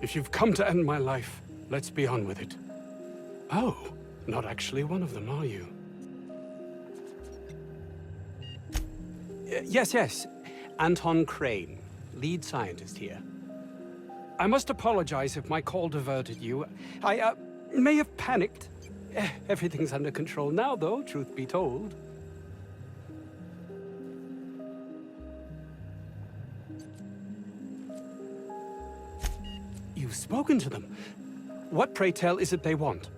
If you've come to end my life, let's be on with it. Oh, not actually one of them, are you? Yes. Anton Crane, lead scientist here. I must apologize if my call diverted you. I may have panicked. Everything's under control now, though, truth be told. You've spoken to them. What, pray tell, is it they want?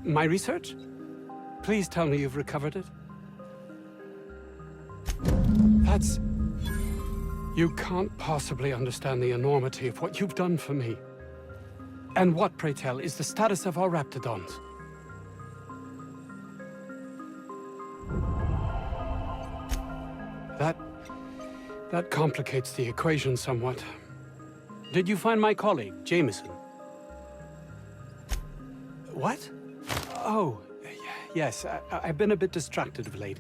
My research? Please tell me you've recovered it. That's... You can't possibly understand the enormity of what you've done for me. And what, pray tell, is the status of our raptidons? That complicates the equation somewhat. Did you find my colleague, Jameson? What? Oh, yes, I've been a bit distracted of late.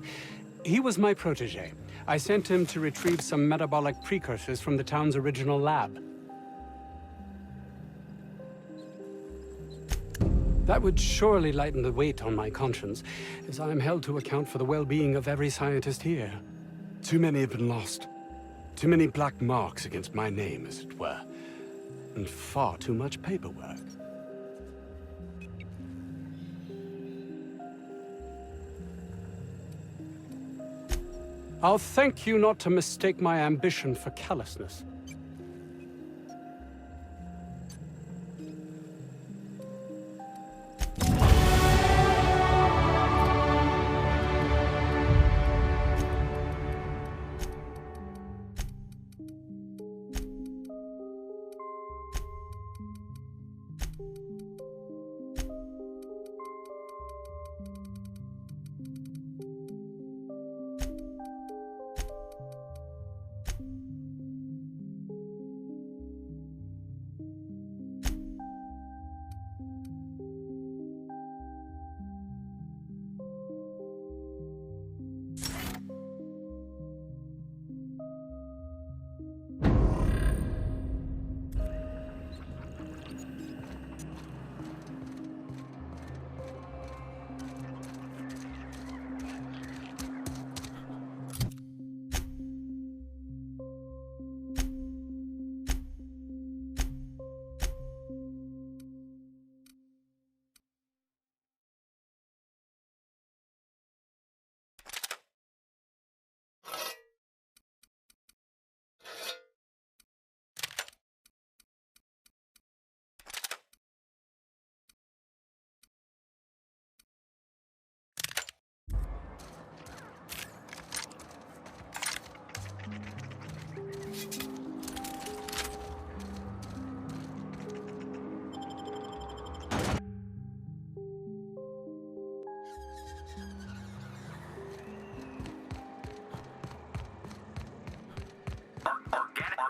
He was my protege. I sent him to retrieve some metabolic precursors from the town's original lab. That would surely lighten the weight on my conscience, as I am held to account for the well-being of every scientist here. Too many have been lost. Too many black marks against my name, as it were. And far too much paperwork. I'll thank you not to mistake my ambition for callousness.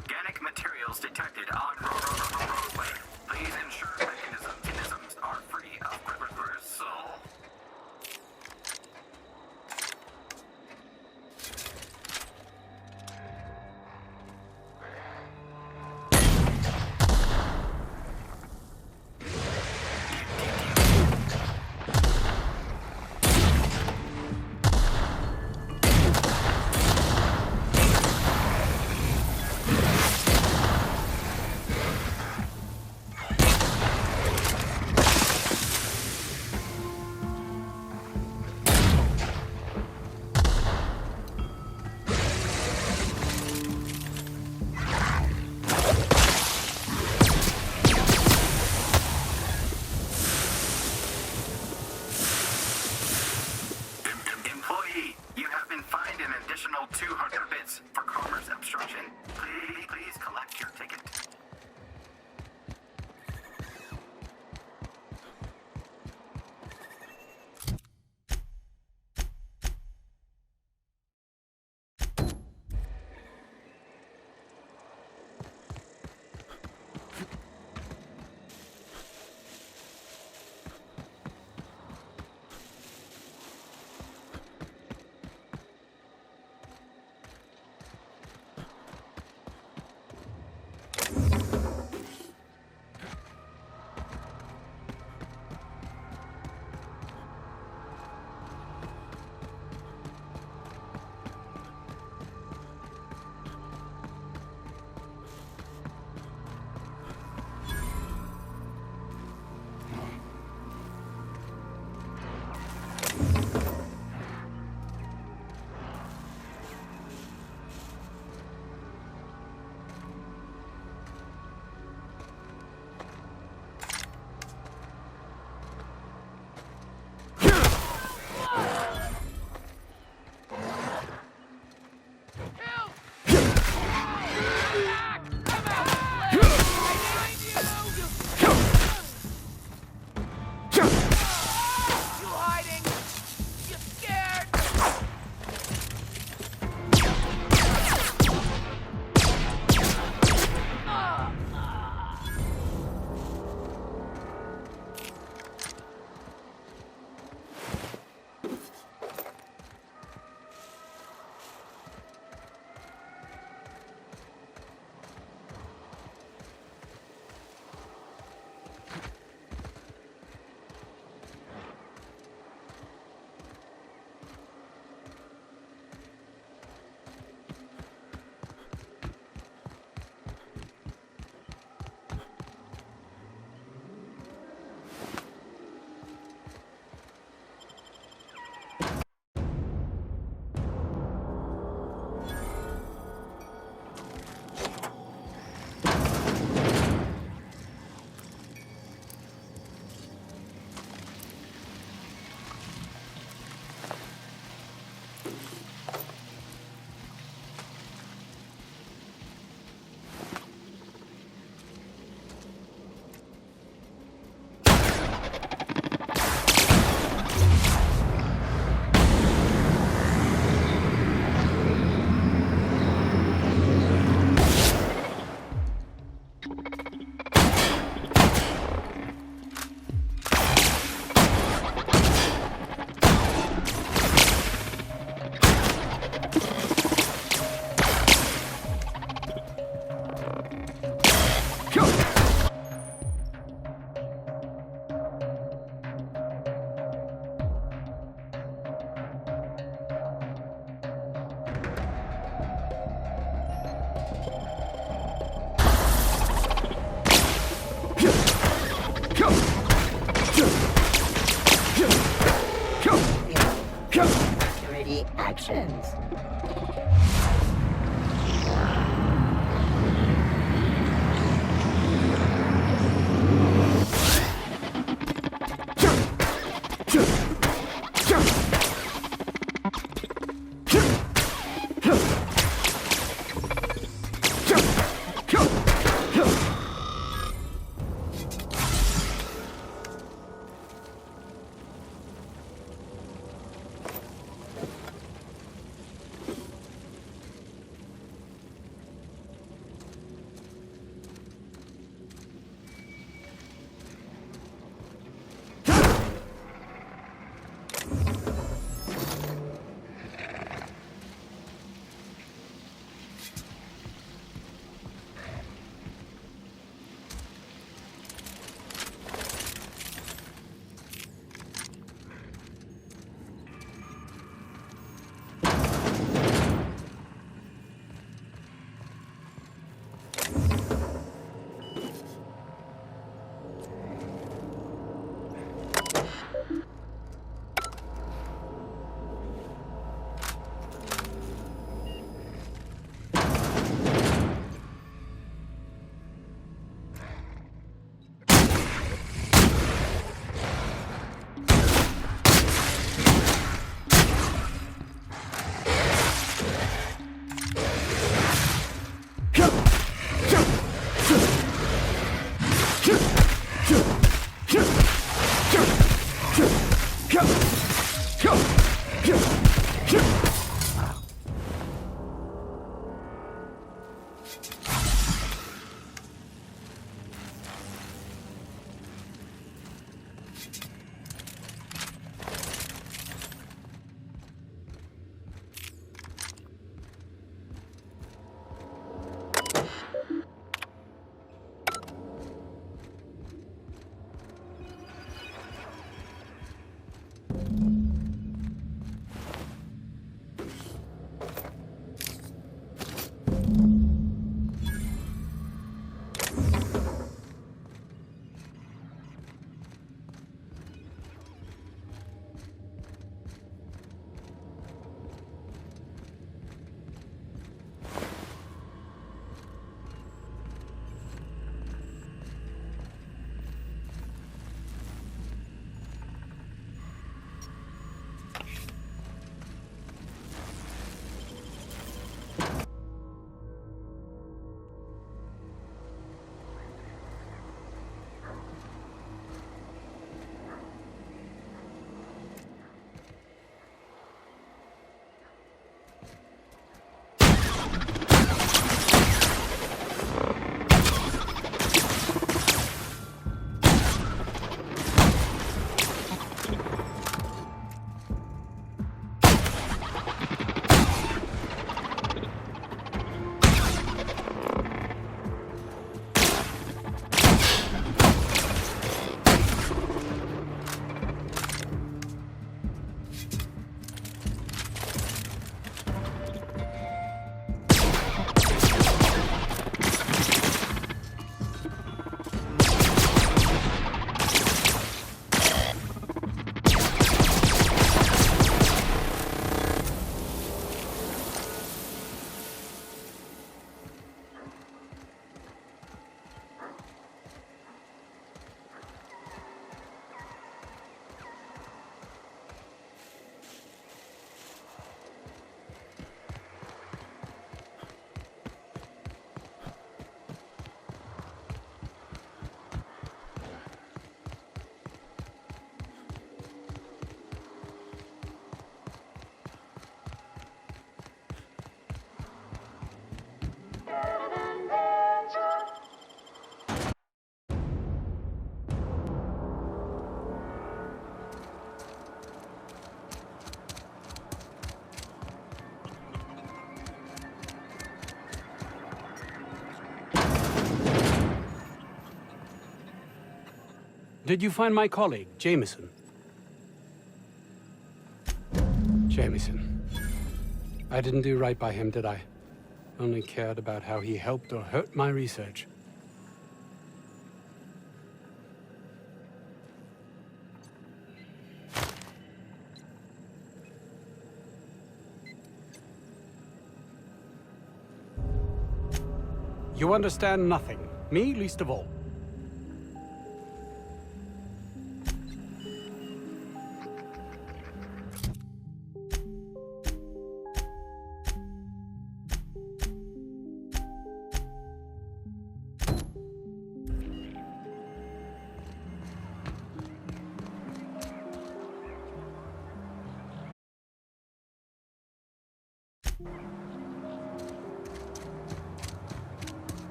Organic materials detected on roadway. Please ensure mechanisms are free of reversal. actions. Did you find my colleague, Jameson? Jameson. I didn't do right by him, did I? Only cared about how he helped or hurt my research. You understand nothing. Me least of all.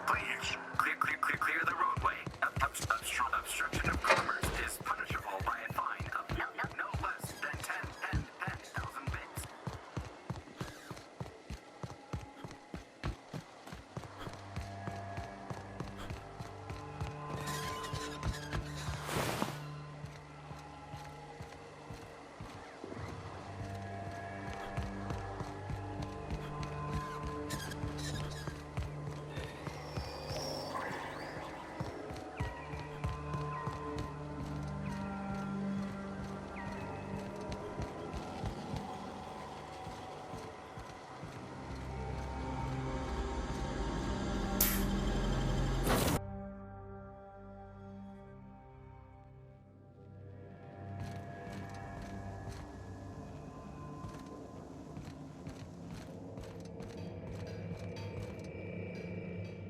Please, clear the roadway. Obstruction of commerce is punishable by a fine of no less than 10,000 bits.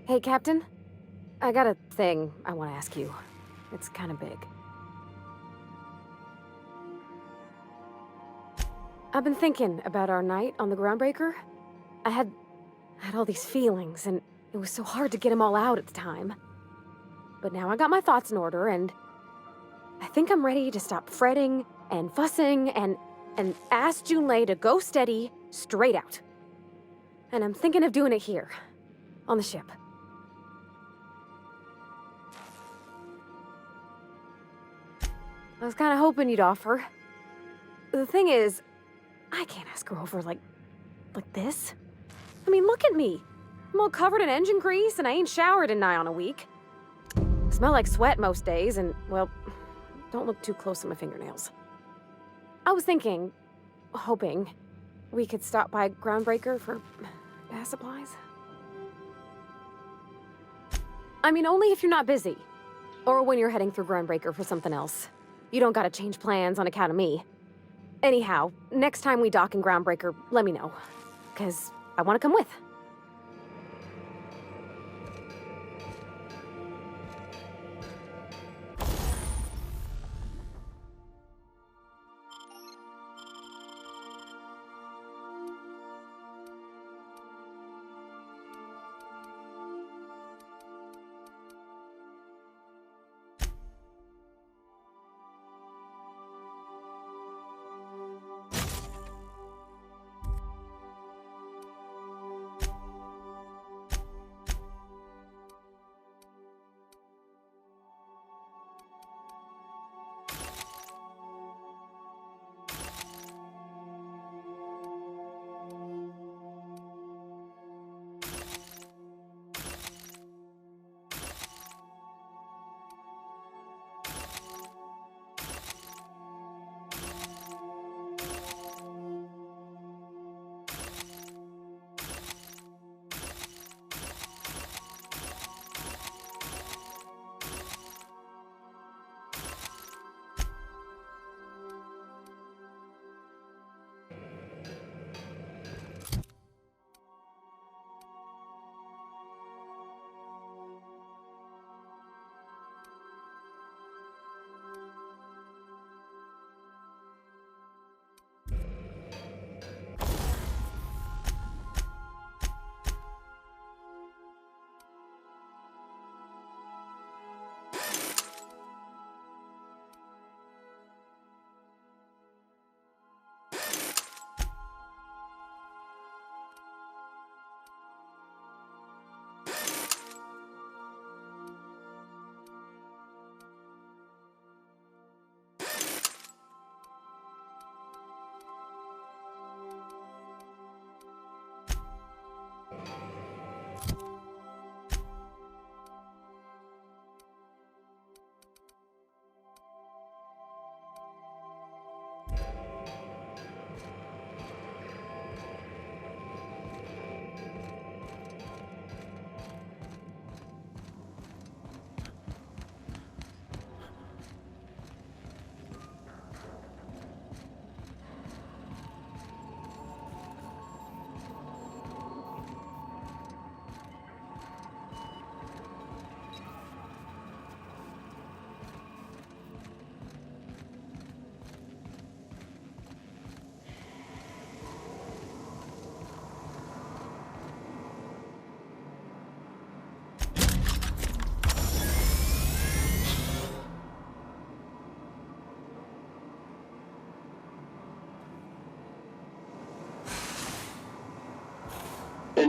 Hey, Captain. I got a thing I want to ask you. It's kind of big. I've been thinking about our night on the Groundbreaker. I had all these feelings, and it was so hard to get them all out at the time. But now I got my thoughts in order, and I think I'm ready to stop fretting and fussing and ask Junlei to go steady, straight out. And I'm thinking of doing it here, on the ship. I was kind of hoping you'd offer. The thing is, I can't ask her over like this. I mean, look at me. I'm all covered in engine grease and I ain't showered in nigh on a week. I smell like sweat most days and, well, don't look too close at my fingernails. I was thinking, hoping, we could stop by Groundbreaker for gas supplies. I mean, only if you're not busy. Or when you're heading through Groundbreaker for something else. You don't gotta change plans on account of me. Anyhow, next time we dock in Groundbreaker, let me know. 'Cause I wanna come with.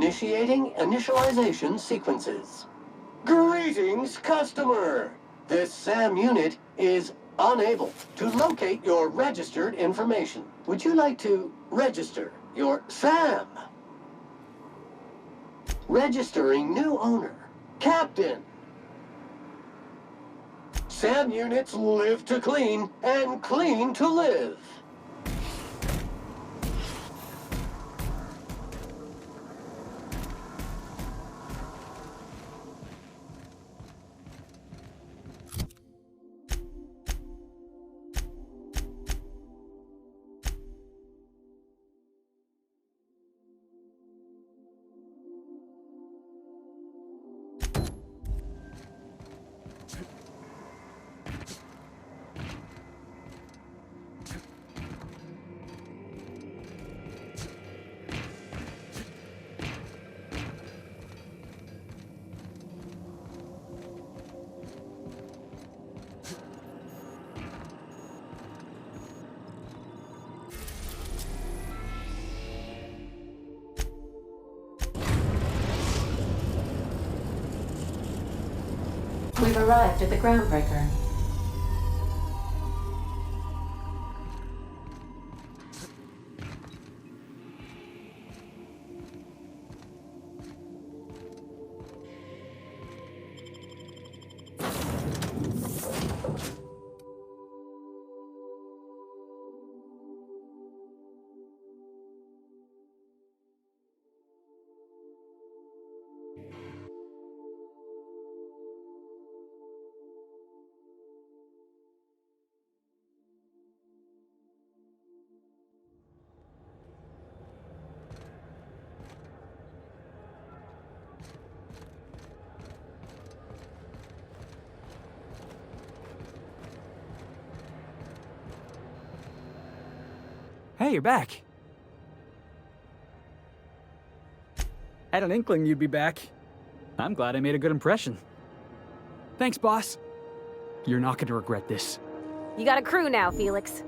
Initiating initialization sequences. Greetings, customer! This SAM unit is unable to locate your registered information. Would you like to register your SAM? Registering new owner. Captain. SAM units live to clean and clean to live. We've arrived at the groundbreaker. Hey, you're back. Had an inkling you'd be back. I'm glad I made a good impression. Thanks, boss. You're not gonna regret this. You got a crew now, Felix.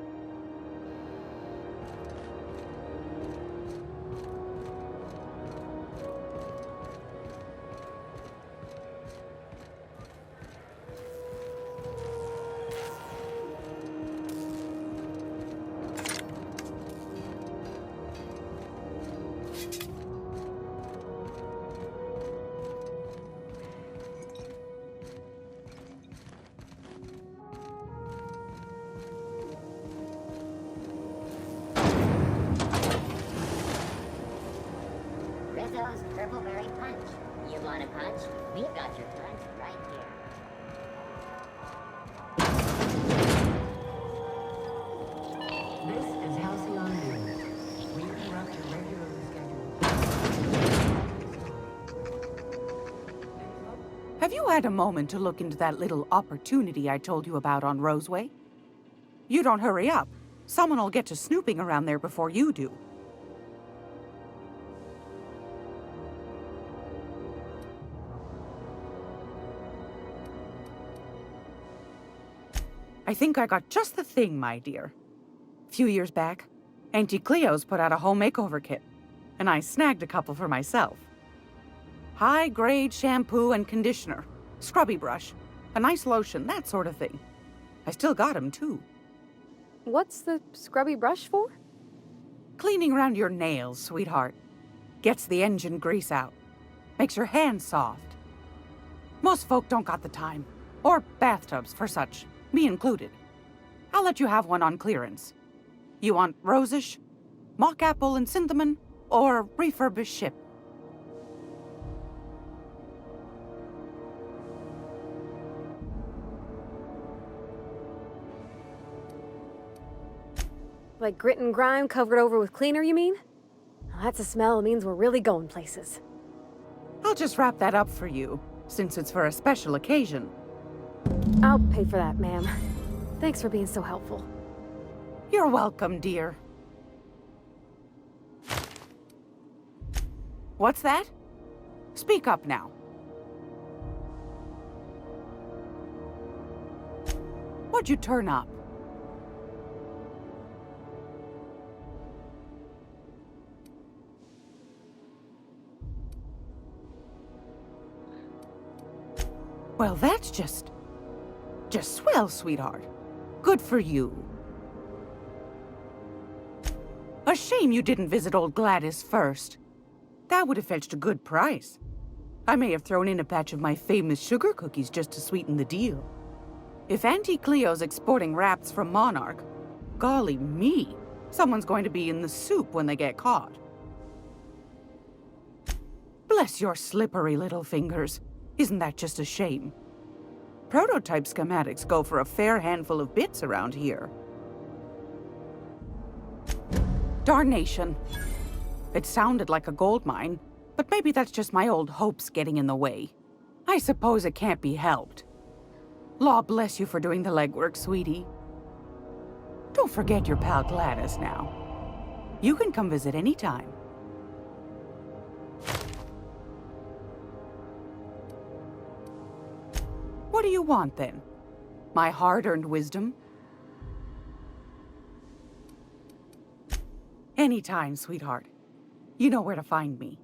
Rizzo's Purple Berry Punch. You want a punch? We've got your punch right here. This is Halcyon News. We interrupt your regularly scheduled... Have you had a moment to look into that little opportunity I told you about on Roseway? You don't hurry up. Someone will get to snooping around there before you do. I think I got just the thing, my dear. A few years back, Auntie Cleo's put out a home makeover kit, and I snagged a couple for myself. High-grade shampoo and conditioner, scrubby brush, a nice lotion, that sort of thing. I still got 'em, too. What's the scrubby brush for? Cleaning around your nails, sweetheart. Gets the engine grease out. Makes your hands soft. Most folk don't got the time. Or bathtubs for such. Me included. I'll let you have one on clearance. You want rosish, mock apple and cinnamon, or refurbished ship? Like grit and grime covered over with cleaner, you mean? Well, that's a smell that means we're really going places. I'll just wrap that up for you, since it's for a special occasion. I'll pay for that, ma'am. Thanks for being so helpful. You're welcome, dear. What's that? Speak up now. What'd you turn up? Well, that's just swell, sweetheart. Good for you. A shame you didn't visit old Gladys first. That would have fetched a good price. I may have thrown in a batch of my famous sugar cookies just to sweeten the deal. If Auntie Cleo's exporting wraps from Monarch, golly me, someone's going to be in the soup when they get caught. Bless your slippery little fingers. Isn't that just a shame? Prototype schematics go for a fair handful of bits around here. Darnation. It sounded like a gold mine, but maybe that's just my old hopes getting in the way. I suppose it can't be helped. Law bless you for doing the legwork, sweetie. Don't forget your pal Gladys now. You can come visit anytime. What do you want, then? My hard-earned wisdom? Anytime, sweetheart. You know where to find me.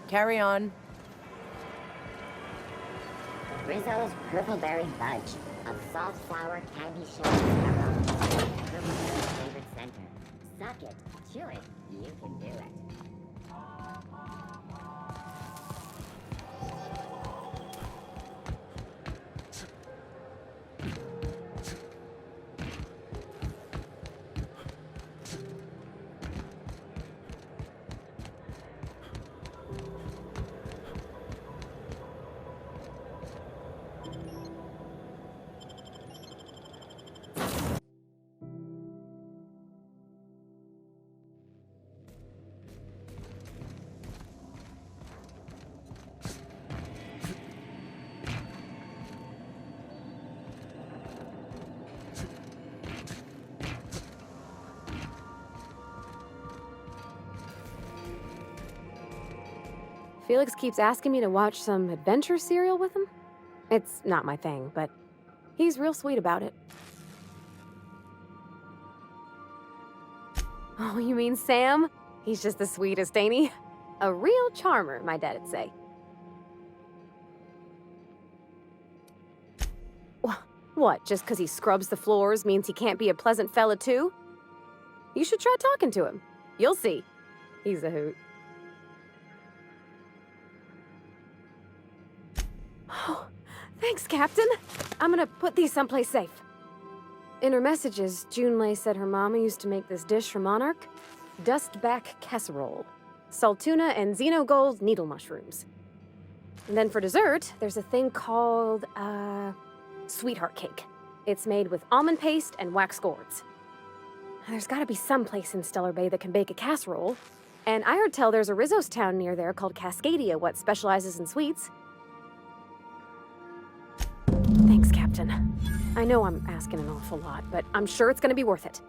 Carry on. Rizzo's Purple Berry Fudge, a salt flour candy shell aroma. Purple Berry's favorite center. Suck it, chew it, you can do it. Felix keeps asking me to watch some adventure serial with him. It's not my thing, but he's real sweet about it. Oh, you mean Sam? He's just the sweetest, ain't he? A real charmer, my dad'd say. What, just because he scrubs the floors means he can't be a pleasant fella too? You should try talking to him. You'll see. He's a hoot. Oh, thanks, Captain. I'm gonna put these someplace safe. In her messages, Junlei said her mama used to make this dish for Monarch. Dustback casserole. Salt tuna and xenogold needle mushrooms. And then for dessert, there's a thing called, sweetheart cake. It's made with almond paste and wax gourds. There's gotta be some place in Stellar Bay that can bake a casserole. And I heard tell there's a Rizzo's town near there called Cascadia, what specializes in sweets. Thanks, Captain. I know I'm asking an awful lot, but I'm sure it's gonna be worth it.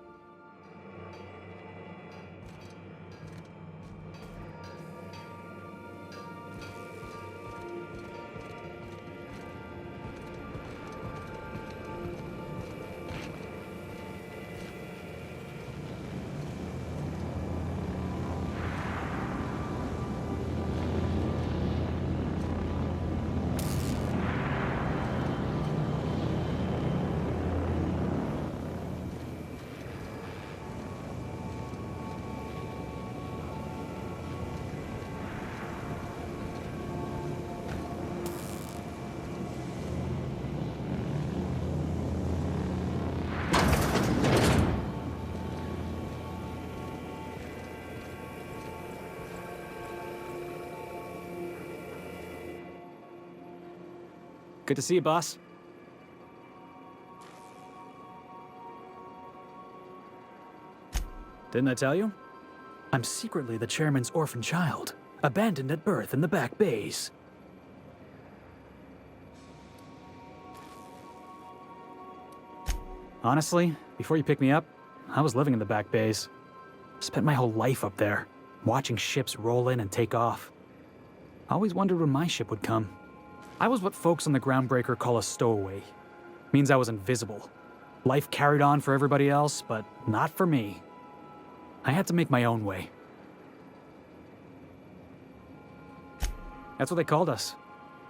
Good to see you, boss. Didn't I tell you? I'm secretly the chairman's orphan child, abandoned at birth in the back bays. Honestly, before you picked me up, I was living in the back bays. Spent my whole life up there, watching ships roll in and take off. Always wondered when my ship would come. I was what folks on the Groundbreaker call a stowaway. Means I was invisible. Life carried on for everybody else, but not for me. I had to make my own way. That's what they called us.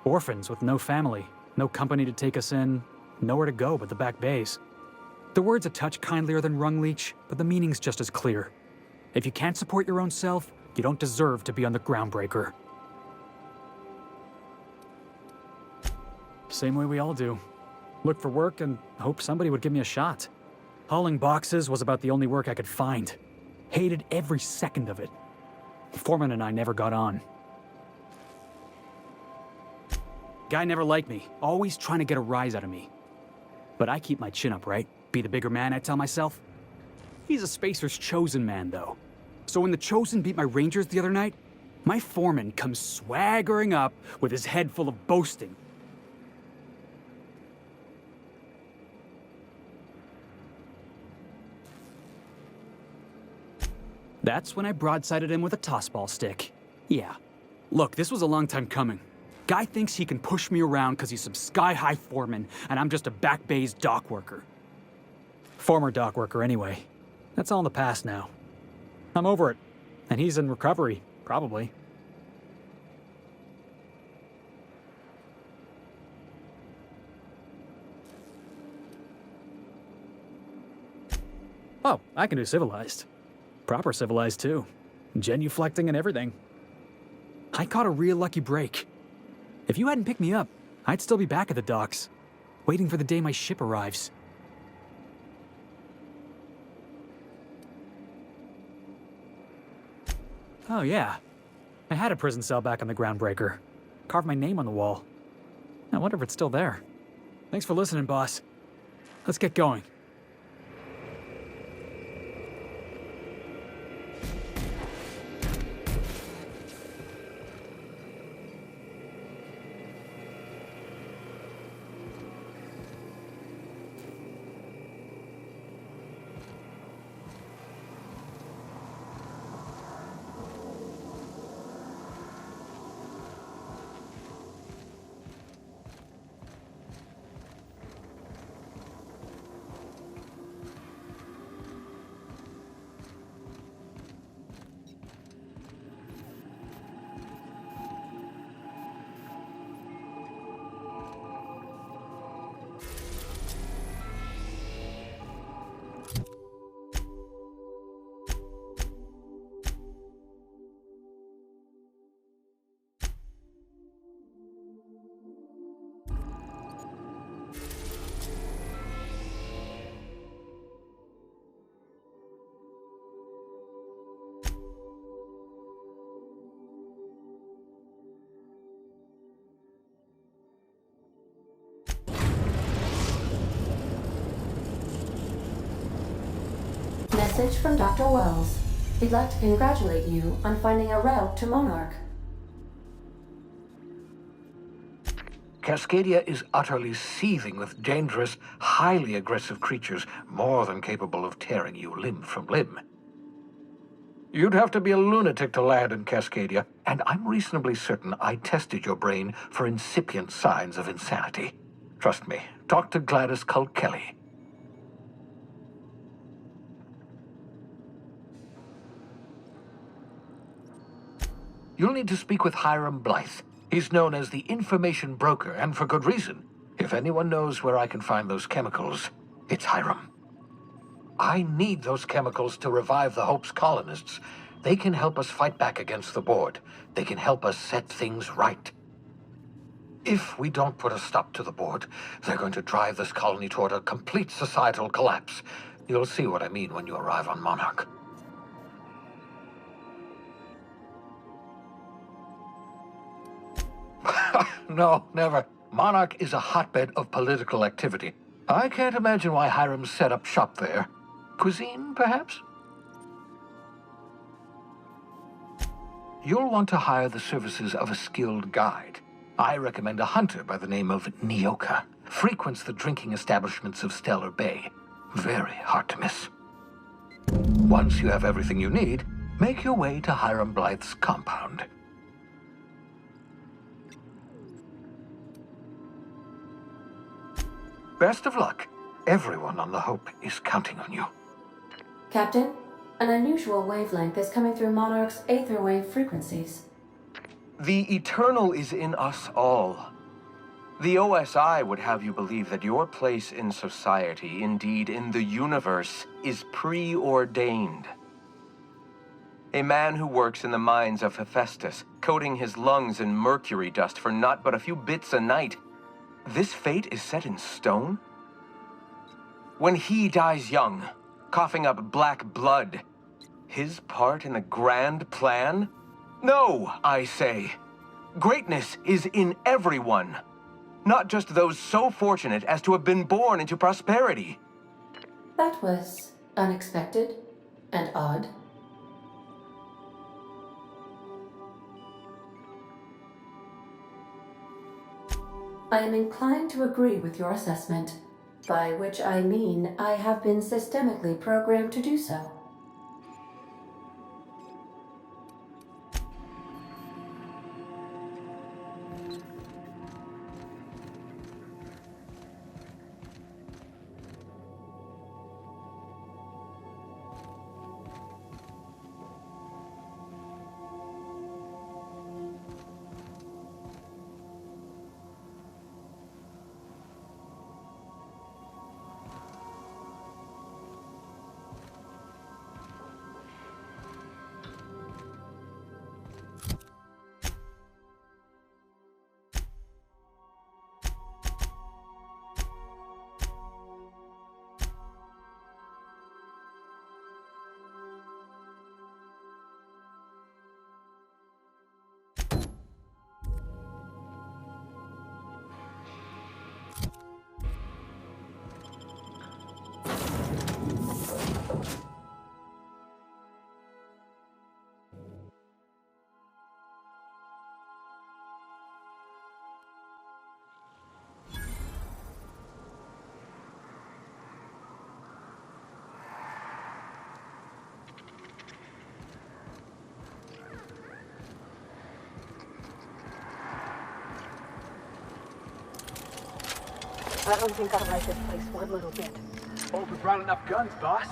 Orphans with no family, no company to take us in, nowhere to go but the back bays. The word's a touch kindlier than Rungleech, but the meaning's just as clear. If you can't support your own self, you don't deserve to be on the Groundbreaker. Same way we all do. Look for work and hope somebody would give me a shot. Hauling boxes was about the only work I could find. Hated every second of it. Foreman and I never got on. Guy never liked me, always trying to get a rise out of me. But I keep my chin up, right? Be the bigger man, I tell myself. He's a Spacer's chosen man, though. So when the Chosen beat my Rangers the other night, my foreman comes swaggering up with his head full of boasting. That's when I broadsided him with a tossball stick. Yeah. Look, this was a long time coming. Guy thinks he can push me around because he's some sky-high foreman, and I'm just a back bay's dock worker. Former dock worker, anyway. That's all in the past now. I'm over it. And he's in recovery, probably. Oh, I can do civilized. Proper civilized, too. Genuflecting and everything. I caught a real lucky break. If you hadn't picked me up, I'd still be back at the docks, waiting for the day my ship arrives. Oh, yeah. I had a prison cell back on the Groundbreaker. Carved my name on the wall. I wonder if it's still there. Thanks for listening, boss. Let's get going. Message from Dr. Wells. He'd like to congratulate you on finding a route to Monarch. Cascadia is utterly seething with dangerous, highly aggressive creatures, more than capable of tearing you limb from limb. You'd have to be a lunatic to land in Cascadia, and I'm reasonably certain I tested your brain for incipient signs of insanity. Trust me, talk to Gladys Culkelly. You'll need to speak with Hiram Blythe. He's known as the information broker, and for good reason. If anyone knows where I can find those chemicals, it's Hiram. I need those chemicals to revive the Hope's colonists. They can help us fight back against the board. They can help us set things right. If we don't put a stop to the board, they're going to drive this colony toward a complete societal collapse. You'll see what I mean when you arrive on Monarch. No, never. Monarch is a hotbed of political activity. I can't imagine why Hiram set up shop there. Cuisine, perhaps? You'll want to hire the services of a skilled guide. I recommend a hunter by the name of Nyoka. Frequents the drinking establishments of Stellar Bay. Very hard to miss. Once you have everything you need, make your way to Hiram Blythe's compound. Best of luck. Everyone on the Hope is counting on you. Captain, an unusual wavelength is coming through Monarch's aether wave frequencies. The eternal is in us all. The OSI would have you believe that your place in society, indeed in the universe, is preordained. A man who works in the mines of Hephaestus, coating his lungs in mercury dust for not but a few bits a night. This fate is set in stone? When he dies young, coughing up black blood, his part in the grand plan? No, I say. Greatness is in everyone, not just those so fortunate as to have been born into prosperity. That was unexpected and odd. I am inclined to agree with your assessment, by which I mean I have been systemically programmed to do so. I don't think I'll like this place one little bit. Hope we brought enough guns, boss.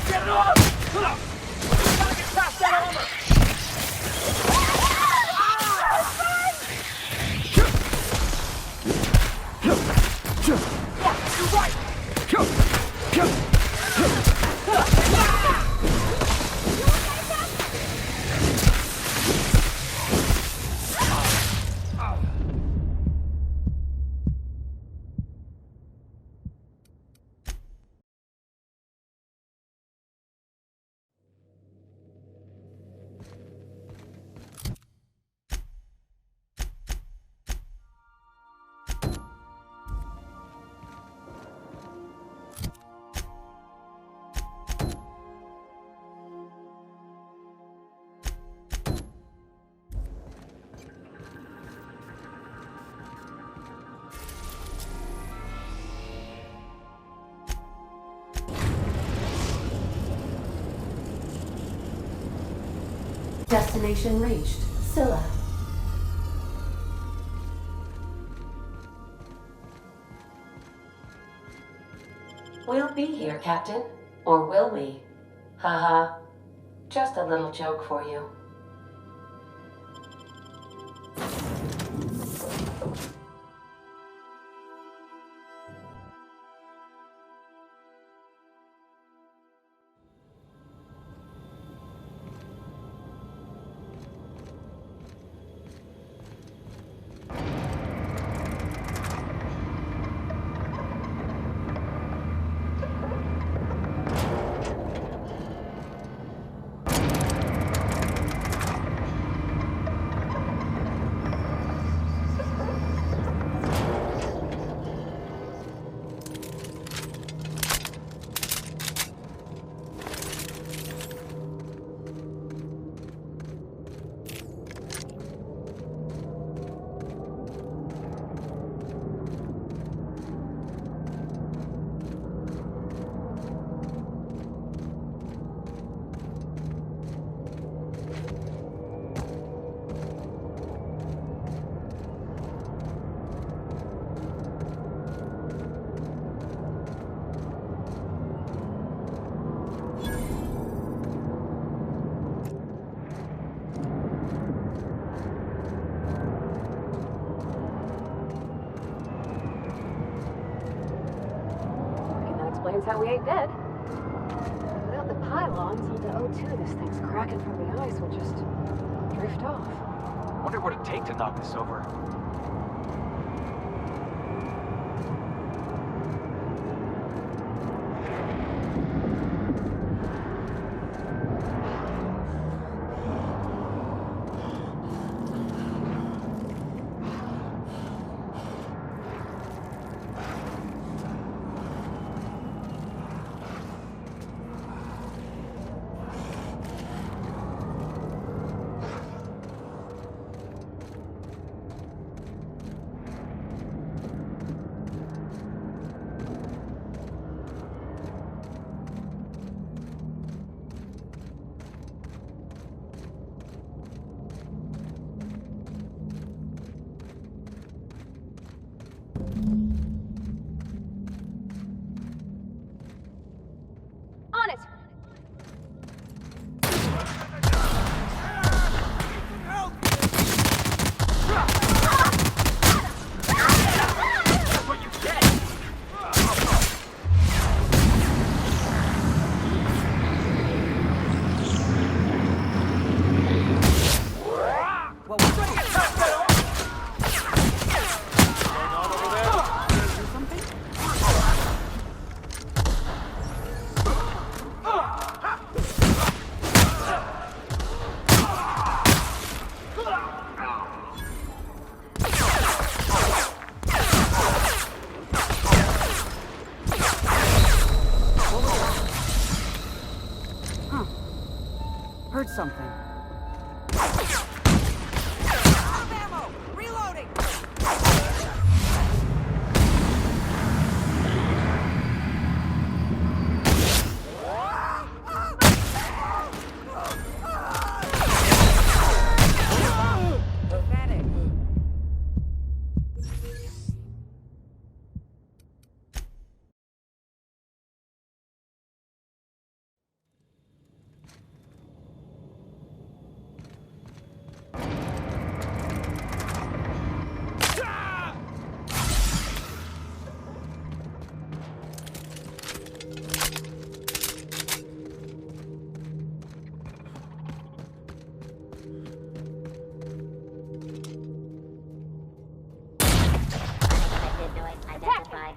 Get it off! Destination reached. Scylla. We'll be here, Captain. Or will we? Haha. Just a little joke for you. Explains how we ain't dead. Without the pylons on the O2, this thing's cracking from the ice will just drift off. Wonder what it'd take to knock this over. On it! Heard something. Ammo! Reloading! Pathetic. Identified.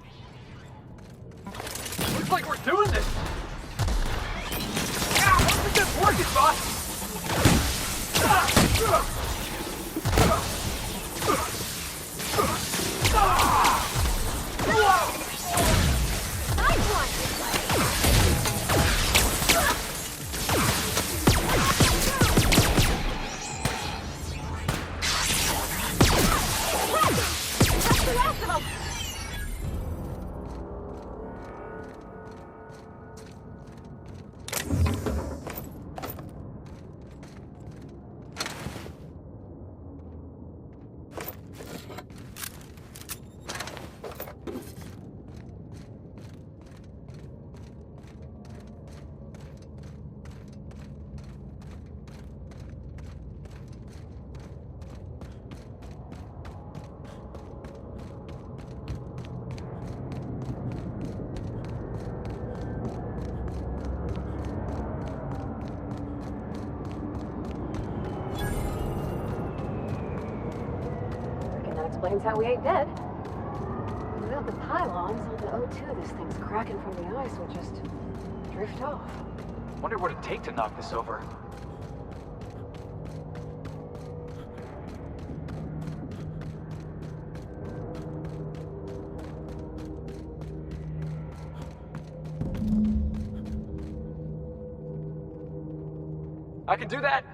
Looks like we're doing this! Yeah, how's this working, boss? explains how we ain't dead. Without the pylons, all the O2 this thing's cracking from the ice would just drift off. Wonder what it'd take to knock this over. I can do that!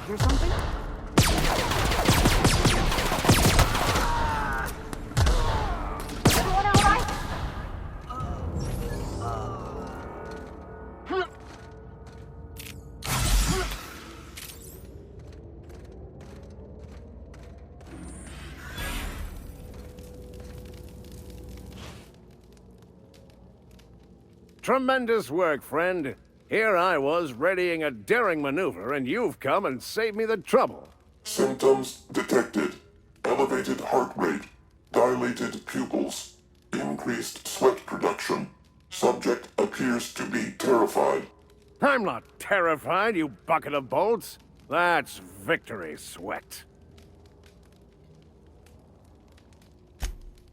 Hear something? Everyone all right? Tremendous work, friend. Here I was readying a daring maneuver, and you've come and saved me the trouble. Symptoms detected. Elevated heart rate, dilated pupils, increased sweat production. Subject appears to be terrified. I'm not terrified, you bucket of bolts. That's victory sweat.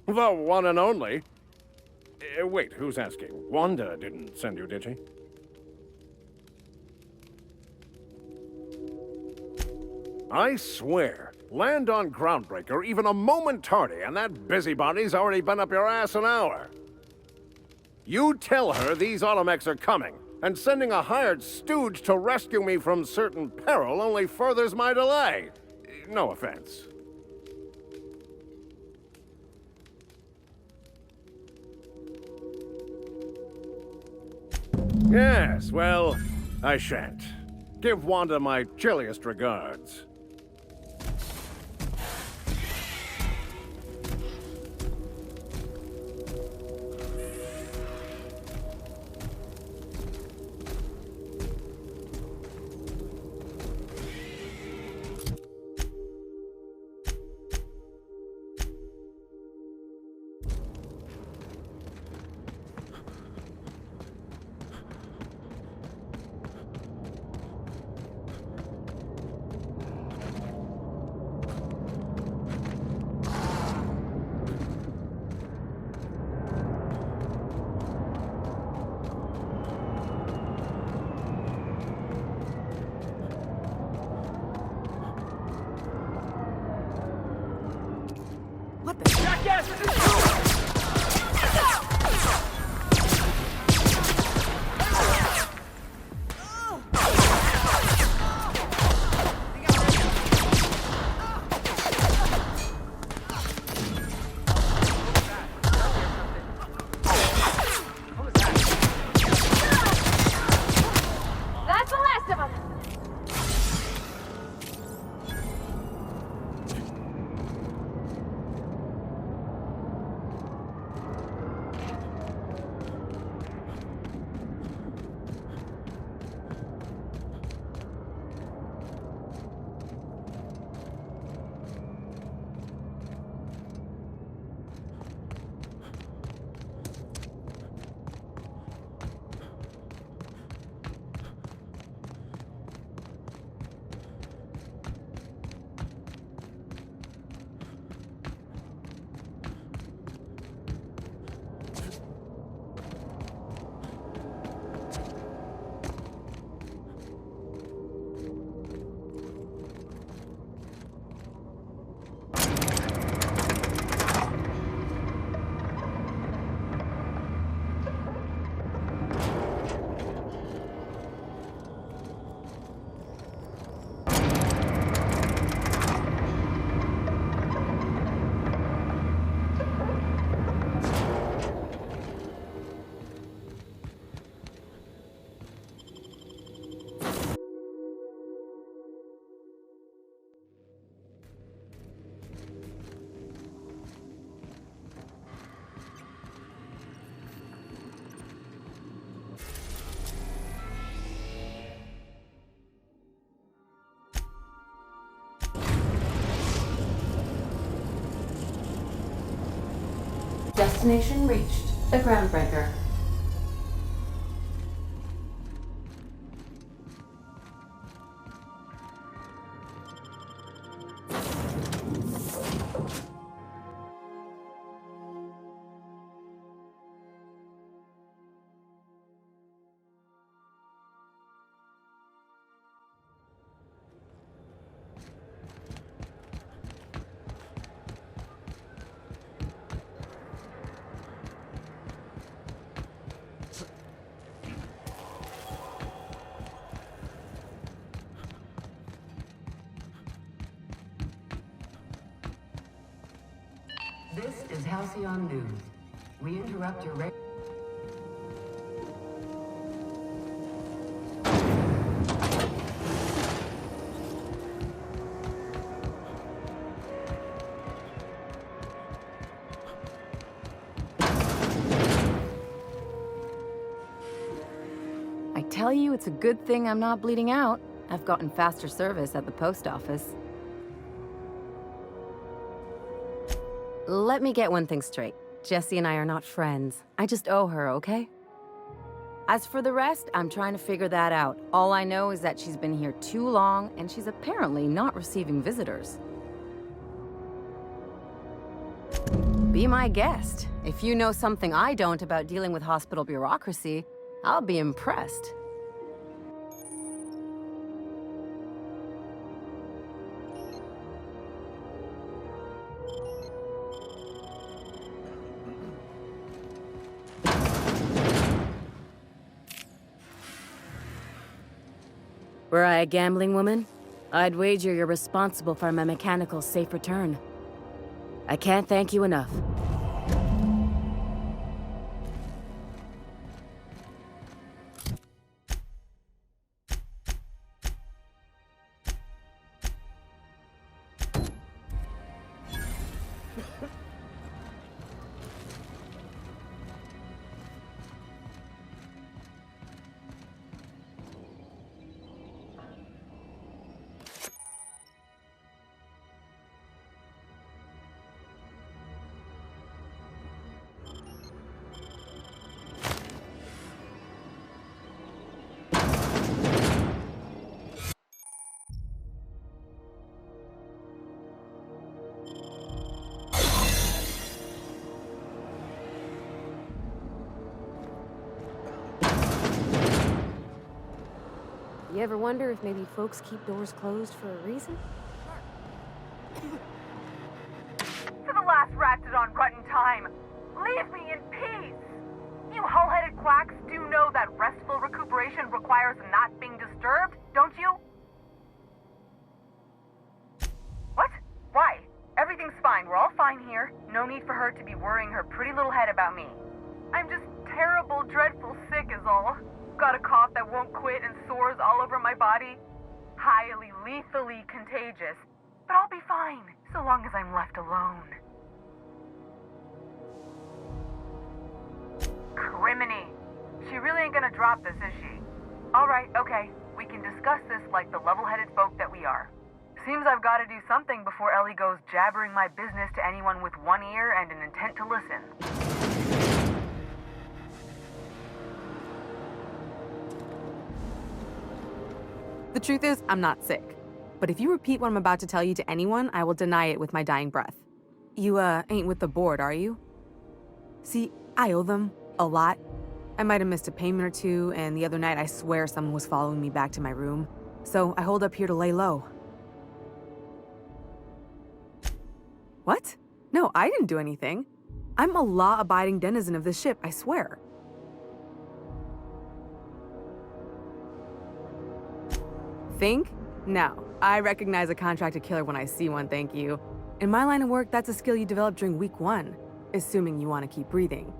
The one and only. Wait, who's asking? Wanda didn't send you, did she? I swear, land on Groundbreaker even a moment tardy, and that busybody's already been up your ass an hour. You tell her these automechs are coming, and sending a hired stooge to rescue me from certain peril only furthers my delay. No offense. Yes, well, I shan't. Give Wanda my chilliest regards. What the jackass is this? That's the last of them! Destination reached. The groundbreaker. This is Halcyon News. We interrupt your I tell you, it's a good thing I'm not bleeding out. I've gotten faster service at the post office. Let me get one thing straight. Jessie and I are not friends. I just owe her, okay? As for the rest, I'm trying to figure that out. All I know is that she's been here too long, and she's apparently not receiving visitors. Be my guest. If you know something I don't about dealing with hospital bureaucracy, I'll be impressed. Were I a gambling woman, I'd wager you're responsible for my mechanical safe return. I can't thank you enough. You ever wonder if maybe folks keep doors closed for a reason? For the last Ratdodon rotten time, leave me in peace! You hull-headed quacks do know that restful recuperation requires not being disturbed, don't you? What? Why? Everything's fine. We're all fine here. No need for her to be worrying her pretty little head about me. I'm just terrible, dreadful sick is all. Got a cough that won't quit and sores all over my body. Highly, lethally contagious. But I'll be fine, so long as I'm left alone. Criminy. She really ain't gonna drop this, is she? Alright, okay. We can discuss this like the level-headed folk that we are. Seems I've gotta do something before Ellie goes jabbering my business to anyone with one ear and an intent to listen. The truth is, I'm not sick. But if you repeat what I'm about to tell you to anyone, I will deny it with my dying breath. You, ain't with the board, are you? See, I owe them a lot. I might have missed a payment or two, and the other night I swear someone was following me back to my room. So I hold up here to lay low. What? No, I didn't do anything. I'm a law-abiding denizen of this ship, I swear. Think? No. I recognize a contracted killer when I see one, thank you. In my line of work, that's a skill you develop during week 1, assuming you want to keep breathing.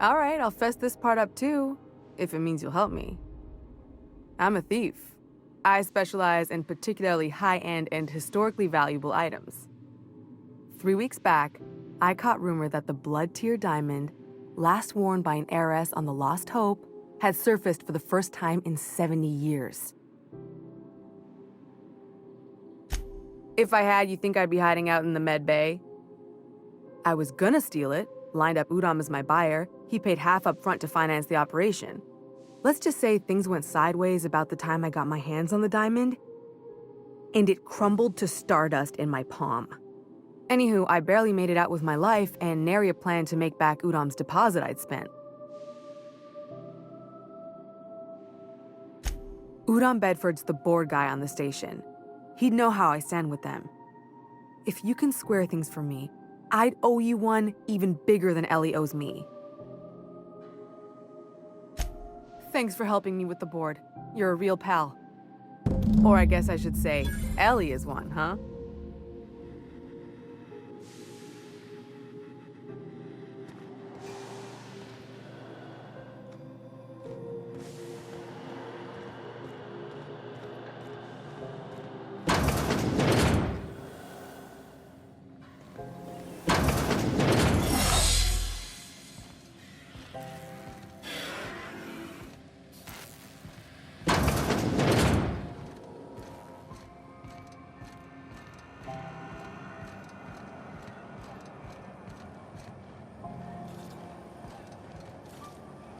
All right, I'll fess this part up too, if it means you'll help me. I'm a thief. I specialize in particularly high-end and historically valuable items. 3 weeks back, I caught rumor that the blood-tier diamond, last worn by an heiress on the Lost Hope, had surfaced for the first time in 70 years. If I had, you think I'd be hiding out in the med bay? I was gonna steal it, lined up Udom as my buyer. He paid half up front to finance the operation. Let's just say things went sideways about the time I got my hands on the diamond, and it crumbled to stardust in my palm. Anywho, I barely made it out with my life, and nary a plan to make back Udom's deposit I'd spent. Udom Bedford's the board guy on the station. He'd know how I stand with them. If you can square things for me, I'd owe you one even bigger than Ellie owes me. Thanks for helping me with the board. You're a real pal. Or I guess I should say, Ellie is one, huh?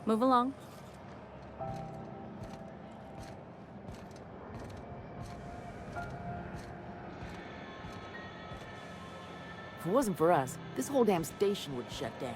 Move along. If it wasn't for us, this whole damn station would shut down.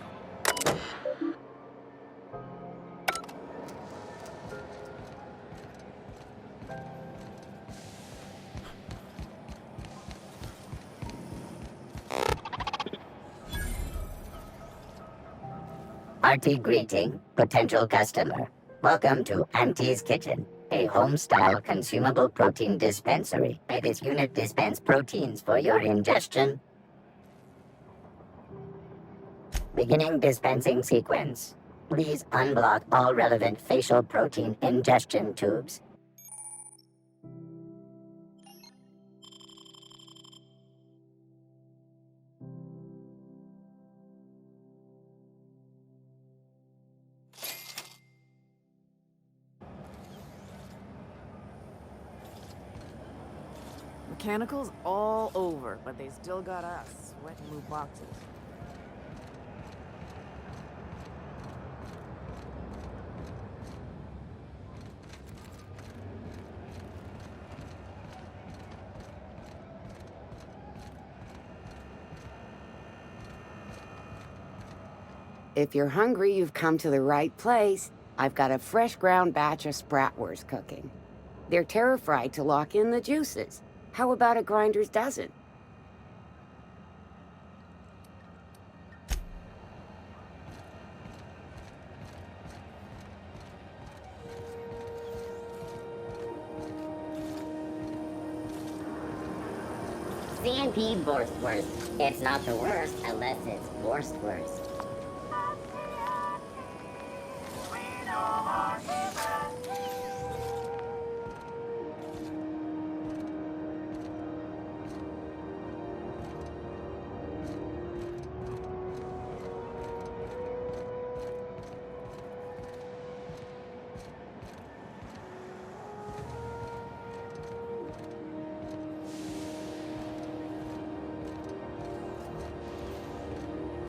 Hearty greeting, potential customer. Welcome to Auntie's Kitchen, a home-style consumable protein dispensary. May this unit dispense proteins for your ingestion. Beginning dispensing sequence. Please unblock all relevant facial protein ingestion tubes. Mechanicals all over, but they still got us sweating blue boxes. If you're hungry, you've come to the right place. I've got a fresh ground batch of spratwurst cooking. They're terra-fried to lock in the juices. How about a grinder's dozen? CNP Borstwurst. It's not the worst unless it's Borstwurst.